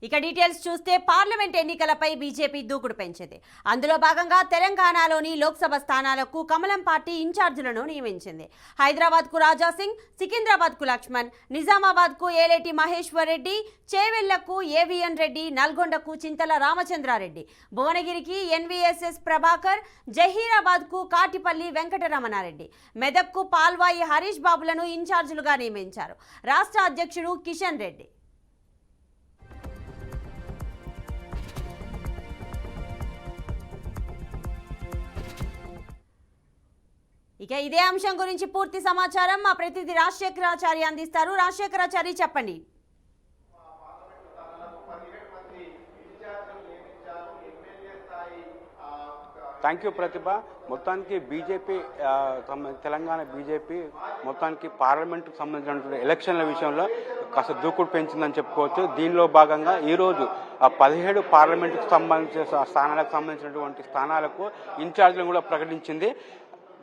ఇక డీటెయిల్స్ చూస్తే పార్లమెంట్ ఎన్నికలపై బీజేపీ దూకుడు పెంచింది. అందులో భాగంగా తెలంగాణలోని లోక్సభ స్థానాలకు కమలం పార్టీ ఇన్ఛార్జీలను నియమించింది. హైదరాబాద్కు రాజాసింగ్, సికింద్రాబాద్కు లక్ష్మణ్, నిజామాబాద్కు ఏలేటి మహేశ్వర్ రెడ్డి, చేవెళ్లకు ఏవిఎన్ రెడ్డి, నల్గొండకు చింతల రామచంద్రారెడ్డి, భువనగిరికి ఎన్వీఎస్ఎస్ ప్రభాకర్, జహీరాబాద్కు కాటిపల్లి వెంకటరమణారెడ్డి, మెదక్కు పాల్వాయి హరీష్ బాబులను ఇన్ఛార్జీలుగా నియమించారు. రాష్ట్ర అధ్యక్షుడు కిషన్ రెడ్డి. ఇక ఇదే అంశం గురించి పూర్తి సమాచారం మా ప్రతినిధి రాజశేఖరాచారి అందిస్తారు. రాజశేఖరాచారి, చెప్పండి. థ్యాంక్ యూ ప్రతిభ. మొత్తానికి బీజేపీ తెలంగాణ బీజేపీ మొత్తానికి పార్లమెంటుకు సంబంధించినటువంటి ఎలక్షన్ల విషయంలో కాస్త దూకుడు పెంచిందని చెప్పుకోవచ్చు. దీనిలో భాగంగా ఈరోజు 17 పార్లమెంటుకు సంబంధించిన సంబంధించినటువంటి స్థానాలకు ఇన్ఛార్జీలను కూడా ప్రకటించింది.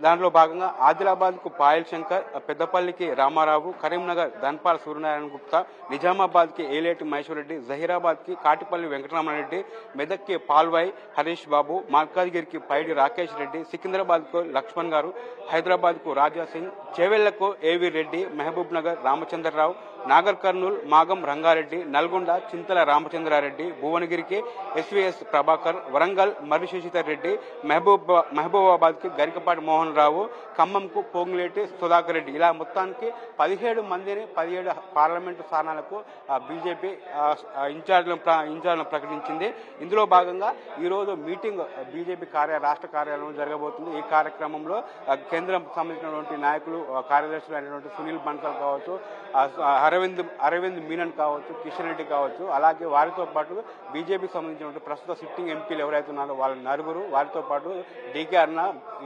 దాంట్లో భాగంగా ఆదిలాబాద్కు పాయల్ శంకర్, పెద్దపల్లికి రామారావు, కరీంనగర్ ధన్పాల్ సూర్యనారాయణ గుప్తా, నిజామాబాద్కి ఏలేటి మహేశ్వర్ రెడ్డి, జహీరాబాద్కి కాటిపల్లి వెంకటరమణారెడ్డి, మెదక్కి పాల్వాయి హరీష్ బాబు, మల్కాజ్గిరికి పైడి రాకేష్ రెడ్డి, సికింద్రాబాద్కు లక్ష్మణ్ గారు, హైదరాబాద్కు రాజాసింగ్, చేవెళ్లకు ఏవి రెడ్డి, మహబూబ్ నగర్ రామచంద్రరావు, నాగర్ కర్నూల్ మాగం రంగారెడ్డి, నల్గొండ చింతల రామచంద్రారెడ్డి, భువనగిరికి ఎస్వీఎస్ ప్రభాకర్, వరంగల్ మర్రి శశిధర్ రెడ్డి, మహబూబాబాద్కి గరికపాటి మోహన్ రావు, ఖమ్మంకు పొంగులేటి సుధాకర్ రెడ్డి, ఇలా మొత్తానికి 17 మందిని 17 పార్లమెంటు స్థానాలకు బీజేపీ ఇన్ఛార్జ్లను ప్రకటించింది. ఇందులో భాగంగా ఈరోజు మీటింగ్ బీజేపీ రాష్ట్ర కార్యాలయంలో జరగబోతుంది. ఈ కార్యక్రమంలో కేంద్రం సంబంధించినటువంటి నాయకులు, కార్యదర్శులు అయినటువంటి సునీల్ బన్సల్ కావచ్చు, అరవింద్ మీనన్ కావచ్చు, కిషన్ రెడ్డి కావచ్చు, అలాగే వారితో పాటు బీజేపీకి సంబంధించినటువంటి ప్రస్తుత సిట్టింగ్ ఎంపీలు ఎవరైతే ఉన్నారో వాళ్ళ నలుగురు, వారితో పాటు డీకే అర్ణ,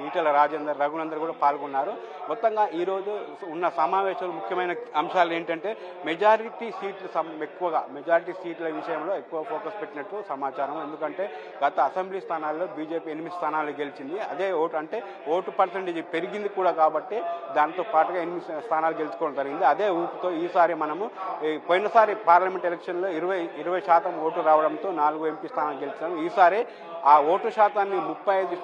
ఈటల రాజేందర్, రఘునందర్ కూడా పాల్గొన్నారు. మొత్తంగా ఈరోజు ఉన్న సమావేశంలో ముఖ్యమైన అంశాలు ఏంటంటే మెజారిటీ సీట్ల విషయంలో ఎక్కువ ఫోకస్ పెట్టినట్టు సమాచారం. ఎందుకంటే గత అసెంబ్లీ స్థానాల్లో బీజేపీ 8 స్థానాలు గెలిచింది. అదే ఓటు పర్సెంటేజ్ పెరిగింది కూడా కాబట్టి దాంతో పాటుగా 8 స్థానాలు గెలుచుకోవడం జరిగింది. అదే ఊపుతో ఈసారి మనము పోయినసారి పార్లమెంట్ ఎలక్షన్లో 20% ఓటు రావడంతో 4 ఎంపీ స్థానాలు గెలిచాము. ఈసారి ఆ ఓటు శాతాన్ని 30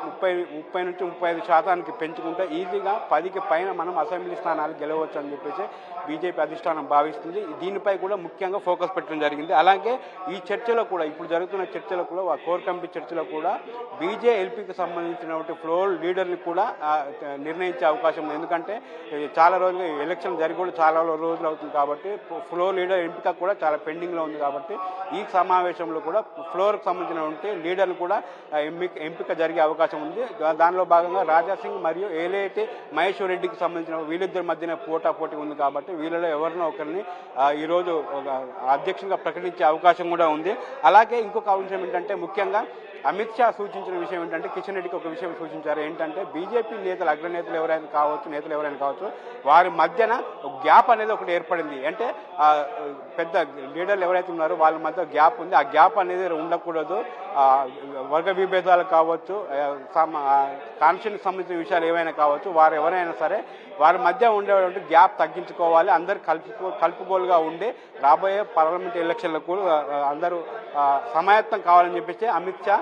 నుంచి 35% పెంచుకుంటే ఈజీగా 10కి పైన మనం అసెంబ్లీ స్థానాలు గెలవచ్చు అని చెప్పేసి బీజేపీ అధిష్టానం భావిస్తుంది. దీనిపై కూడా ముఖ్యంగా ఫోకస్ పెట్టడం జరిగింది. అలాగే ఈ చర్చలో కూడా, ఇప్పుడు జరుగుతున్న చర్చలో కూడా, కోర్ కమిటీ చర్చలో కూడా బీజేఎల్పీకి సంబంధించినటువంటి ఫ్లోర్ లీడర్ని కూడా నిర్ణయించే అవకాశం ఉంది. ఎందుకంటే చాలా రోజులు ఎలక్షన్ జరిగి కూడా చాలా రోజులు అవుతుంది కాబట్టి ఫ్లోర్ లీడర్ ఎంపిక కూడా చాలా పెండింగ్లో ఉంది. కాబట్టి ఈ సమావేశంలో కూడా ఫ్లోర్కి సంబంధించినటువంటి లీడర్లు కూడా ఎంపిక జరిగే అవకాశం ఉంది. దానిలో భాగంగా రాజాసింగ్ మరియు ఏలేటి మహేశ్వర్ రెడ్డికి సంబంధించిన వీళ్ళిద్దరి మధ్యన పోటీ ఉంది. కాబట్టి వీళ్ళలో ఎవరినో ఒకరిని ఈరోజు అధ్యక్షునిగా ప్రకటించే అవకాశం కూడా ఉంది. అలాగే ఇంకొక అంశం ఏంటంటే, ముఖ్యంగా అమిత్ షా సూచించిన విషయం ఏంటంటే, కిషన్ రెడ్డికి ఒక విషయం సూచించారు. ఏంటంటే బీజేపీ అగ్రనేతలు ఎవరైనా కావచ్చు వారి మధ్యన గ్యాప్ అనేది ఒకటి ఏర్పడింది. అంటే పెద్ద లీడర్లు ఎవరైతే ఉన్నారో వాళ్ళ మధ్య గ్యాప్ ఉంది. ఆ గ్యాప్ అనేది ఉండకూడదు. వర్గ విభేదాలు కావచ్చు, కాన్స్టిట్యూన్సీకి సంబంధించిన విషయాలు ఏవైనా కావచ్చు, వారు ఎవరైనా సరే వారి మధ్య ఉండేటువంటి గ్యాప్ తగ్గించుకోవాలి. అందరు కలుపుగోలుగా ఉండి రాబోయే పార్లమెంట్ ఎలక్షన్లకు అందరూ సమాయత్తం కావాలని చెప్పేసి అమిత్ షా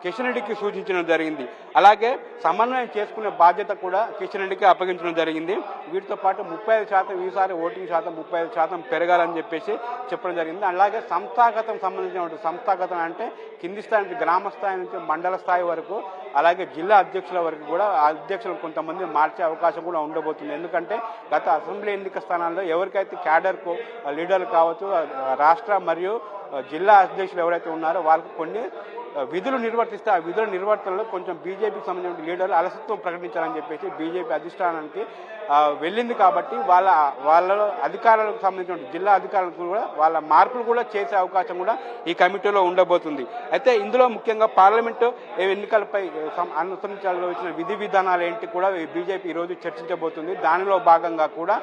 కిషన్ రెడ్డికి సూచించడం జరిగింది. అలాగే సమన్వయం చేసుకునే బాధ్యత కూడా కిషన్ రెడ్డికి అప్పగించడం జరిగింది. వీటితో పాటు 35% ఈసారి ఓటింగ్ శాతం 35% పెరగాలని చెప్పేసి చెప్పడం జరిగింది. అలాగే సంస్థాగతం అంటే కింది స్థాయి నుంచి, గ్రామ స్థాయి నుంచి మండల స్థాయి వరకు, అలాగే జిల్లా అధ్యక్షుల వరకు కూడా అధ్యక్షులు కొంతమంది మార్చే అవకాశం కూడా ఉండబోతుంది. ఎందుకంటే గత అసెంబ్లీ ఎన్నిక స్థానాల్లో ఎవరికైతే క్యాడర్కు లీడర్లు కావచ్చు, రాష్ట్ర మరియు జిల్లా అధ్యక్షులు ఎవరైతే ఉన్నారో వాళ్ళకు కొన్ని విధులు నిర్వర్తిస్తే ఆ విధుల నిర్వర్తనలో కొంచెం బీజేపీకి సంబంధించిన లీడర్లు అలసత్వం ప్రకటించాలని చెప్పేసి బీజేపీ అధిష్టానానికి వెళ్ళింది. కాబట్టి వాళ్ళ అధికారులకు సంబంధించిన జిల్లా అధికారులకు కూడా వాళ్ళ మార్పులు కూడా చేసే అవకాశం కూడా ఈ కమిటీలో ఉండబోతుంది. అయితే ఇందులో ముఖ్యంగా పార్లమెంటు ఎన్నికలపై అనుసరించాల్సిన విధి విధానాలు ఏంటి కూడా బీజేపీ ఈరోజు చర్చించబోతుంది. దానిలో భాగంగా కూడా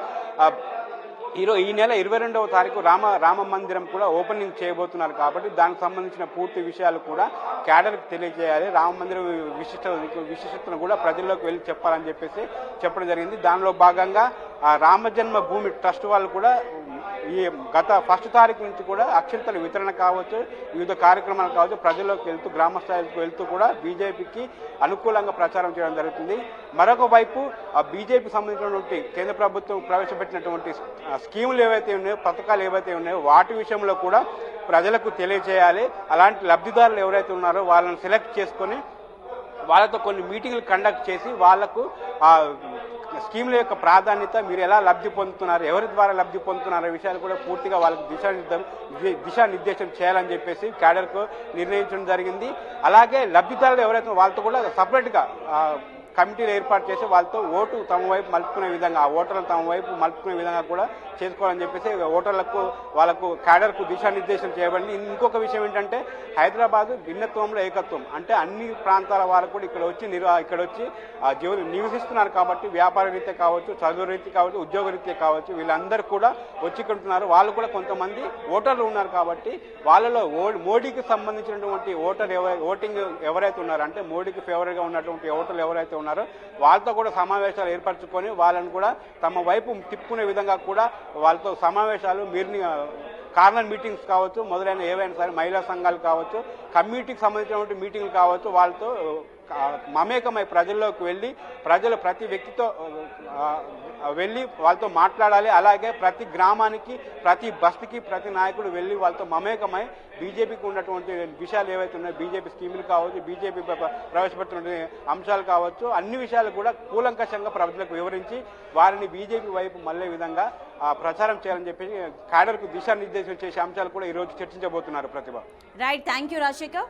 ఈ నెల 22వ తారీఖు రామ మందిరం కూడా ఓపెనింగ్ చేయబోతున్నారు. కాబట్టి దానికి సంబంధించిన పూర్తి విషయాలు కూడా క్యాడర్కి తెలియజేయాలి. రామ మందిరం విశిష్టతను కూడా ప్రజల్లోకి వెళ్ళి చెప్పాలని చెప్పేసి చెప్పడం జరిగింది. దానిలో భాగంగా రామజన్మ భూమి ట్రస్ట్ వాళ్ళు కూడా ఈ గత 1 తారీఖు నుంచి కూడా అక్షంతల వితరణ కావచ్చు, వివిధ కార్యక్రమాలు కావచ్చు, ప్రజల్లోకి వెళ్తూ గ్రామ స్థాయికి వెళ్తూ కూడా బీజేపీకి అనుకూలంగా ప్రచారం చేయడం జరుగుతుంది. మరొక వైపు ఆ బీజేపీకి సంబంధించినటువంటి కేంద్ర ప్రభుత్వం ప్రవేశపెట్టినటువంటి స్కీములు ఏవైతే ఉన్నాయో, పథకాలు ఏవైతే ఉన్నాయో వాటి విషయంలో కూడా ప్రజలకు తెలియజేయాలి. అలాంటి లబ్ధిదారులు ఎవరైతే ఉన్నారో వాళ్ళని సెలెక్ట్ చేసుకొని వాళ్ళతో కొన్ని మీటింగ్లు కండక్ట్ చేసి వాళ్లకు ఆ స్కీముల యొక్క ప్రాధాన్యత, మీరు ఎలా లబ్ధి పొందుతున్నారు, ఎవరి ద్వారా లబ్ధి పొందుతున్నారు అనే విషయాలు కూడా పూర్తిగా వాళ్ళకు దిశానిర్దేశం చేయాలని చెప్పేసి క్యాడర్కు నిర్ణయించడం జరిగింది. అలాగే లబ్ధిదారులు ఎవరైతే వాళ్ళతో కూడా సపరేట్గా కమిటీలు ఏర్పాటు చేసి వాళ్ళతో ఓటు తమ వైపు మలుపుకునే విధంగా, ఆ ఓటర్లను తమ వైపు మలుపుకునే విధంగా కూడా చేసుకోవాలని చెప్పేసి ఓటర్లకు వాళ్ళకు క్యాడర్కు దిశానిర్దేశం చేయబడింది. ఇంకొక విషయం ఏంటంటే హైదరాబాద్ భిన్నత్వంలో ఏకత్వం, అంటే అన్ని ప్రాంతాల వారు కూడా ఇక్కడ వచ్చి నివసిస్తున్నారు కాబట్టి వ్యాపార రీత్యా కావచ్చు, చదువు రీత్యా కావచ్చు, ఉద్యోగ రీత్యా కావచ్చు, వీళ్ళందరూ కూడా వచ్చుకుంటున్నారు. వాళ్ళు కూడా కొంతమంది ఓటర్లు ఉన్నారు కాబట్టి వాళ్ళలో మోడీకి సంబంధించినటువంటి ఓటింగ్ ఎవరైతే ఉన్నారో, అంటే మోడీకి ఫేవర్గా ఉన్నటువంటి ఓటర్లు ఎవరైతే ఉన్నారో వాళ్ళతో కూడా సమావేశాలు ఏర్పరచుకొని వాళ్ళని కూడా తమ వైపు తిప్పుకునే విధంగా కూడా వాళ్ళతో సమావేశాలు, కార్నర్ మీటింగ్స్ కావచ్చు, మొదలైన ఏవైనా సరే మహిళా సంఘాలు కావచ్చు, కమ్యూనిటీకి సంబంధించినటువంటి మీటింగ్లు కావచ్చు, వాళ్ళతో మమేకమై ప్రజల్లోకి వెళ్ళి ప్రతి వ్యక్తితో వెళ్ళి వాళ్ళతో మాట్లాడాలి. అలాగే ప్రతి గ్రామానికి, ప్రతి బస్తీకి ప్రతి నాయకుడు వెళ్ళి వాళ్ళతో మమేకమై బీజేపీకి ఉన్నటువంటి విషయాలు ఏవైతే ఉన్నాయో, బీజేపీ స్కీములు కావచ్చు, బీజేపీ ప్రవేశపెట్టిన అంశాలు కావచ్చు, అన్ని విషయాలు కూడా కూలంకషంగా ప్రజలకు వివరించి వారిని బీజేపీ వైపు మళ్ళే విధంగా ప్రచారం చేయాలని చెప్పి క్యాడర్కు దిశానిర్దేశం చేసే అంశాలు కూడా ఈరోజు చర్చించబోతున్నారు. ప్రతిభ. Right, thank you Rajasekhar.